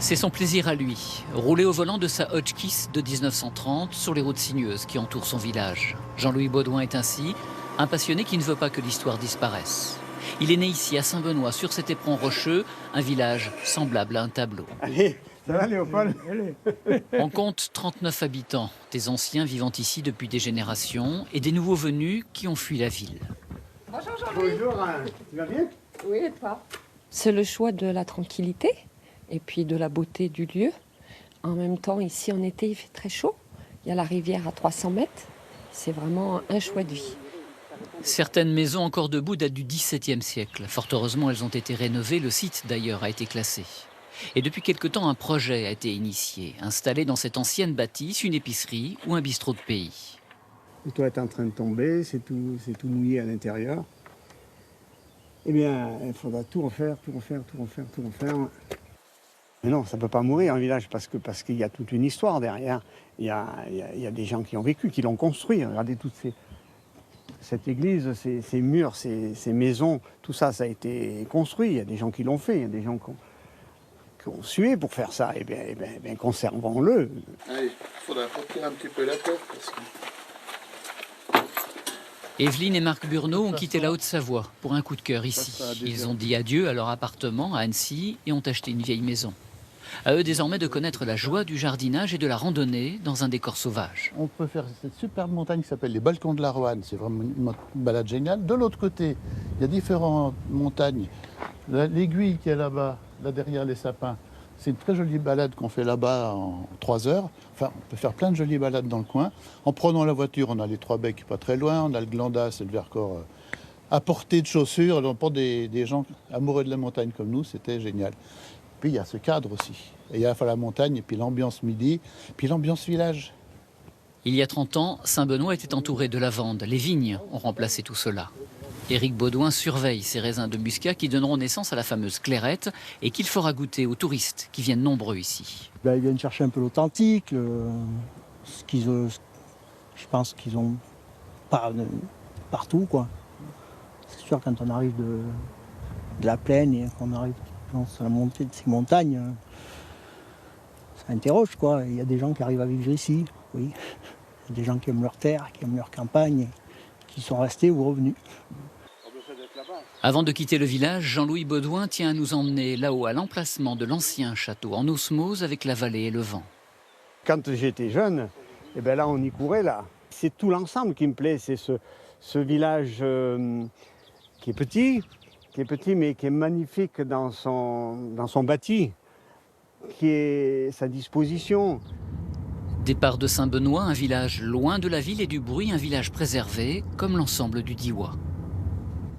C'est son plaisir à lui, rouler au volant de sa Hotchkiss de 1930 sur les routes sinueuses qui entourent son village. Jean-Louis Baudouin est ainsi un passionné qui ne veut pas que l'histoire disparaisse. Il est né ici à Saint-Benoît, sur cet éperon rocheux, un village semblable à un tableau. Allez, ça va Léopold? On compte 39 habitants, des anciens vivant ici depuis des générations et des nouveaux venus qui ont fui la ville. Bonjour Jean-Louis. Bonjour, tu vas bien? Oui, et toi? C'est le choix de la tranquillité et puis de la beauté du lieu. En même temps, ici en été, il fait très chaud. Il y a la rivière à 300 mètres. C'est vraiment un choix de vie. Certaines maisons encore debout datent du XVIIe siècle. Fort heureusement, elles ont été rénovées. Le site, d'ailleurs, a été classé. Et depuis quelque temps, un projet a été initié. Installer dans cette ancienne bâtisse une épicerie ou un bistrot de pays. Le toit est en train de tomber, c'est tout mouillé à l'intérieur. Eh bien, il faudra tout refaire. Mais non, ça ne peut pas mourir un village parce qu'il y a toute une histoire derrière. Il y a des gens qui ont vécu, qui l'ont construit. Regardez cette église, ces murs, ces maisons, tout ça, ça a été construit. Il y a des gens qui l'ont fait, il y a des gens qui ont sué pour faire ça. Eh bien, conservons-le. Allez, il faudra porter un petit peu la tête parce que... Evelyne et Marc Burneau ont quitté la Haute-Savoie pour un coup de cœur ici. Ils ont dit adieu à leur appartement à Annecy et ont acheté une vieille maison. À eux désormais de connaître la joie du jardinage et de la randonnée dans un décor sauvage. On peut faire cette superbe montagne qui s'appelle les Balcons de la Roanne. C'est vraiment une balade géniale. De l'autre côté, il y a différentes montagnes. L'aiguille qui est là-bas, là derrière les sapins, c'est une très jolie balade qu'on fait là-bas en 3 heures. Enfin, on peut faire plein de jolies balades dans le coin. En prenant la voiture, on a les Trois Becs pas très loin. On a le Glandas et le Vercors à portée de chaussures. Alors, pour des gens amoureux de la montagne comme nous, c'était génial. Puis il y a ce cadre aussi. Et il y a la montagne, et puis l'ambiance midi, puis l'ambiance village. Il y a 30 ans, Saint-Benoît était entouré de lavande. Les vignes ont remplacé tout cela. Éric Baudouin surveille ces raisins de muscat qui donneront naissance à la fameuse clairette et qu'il fera goûter aux touristes qui viennent nombreux ici. Ils viennent chercher un peu l'authentique, je pense qu'ils ont pas partout, quoi. C'est sûr, quand on arrive de la plaine et qu'on arrive dans la montée de ces montagnes, ça interroge, quoi. Il y a des gens qui arrivent à vivre ici, oui. Il y a des gens qui aiment leur terre, qui aiment leur campagne, qui sont restés ou revenus. Avant de quitter le village, Jean-Louis Baudouin tient à nous emmener là-haut à l'emplacement de l'ancien château, en osmose avec la vallée et le vent. Quand j'étais jeune, eh ben là on y courait là. C'est tout l'ensemble qui me plaît, c'est ce village qui est petit mais qui est magnifique dans son bâti, qui est sa disposition. Départ de Saint-Benoît, un village loin de la ville et du bruit, un village préservé comme l'ensemble du Diois.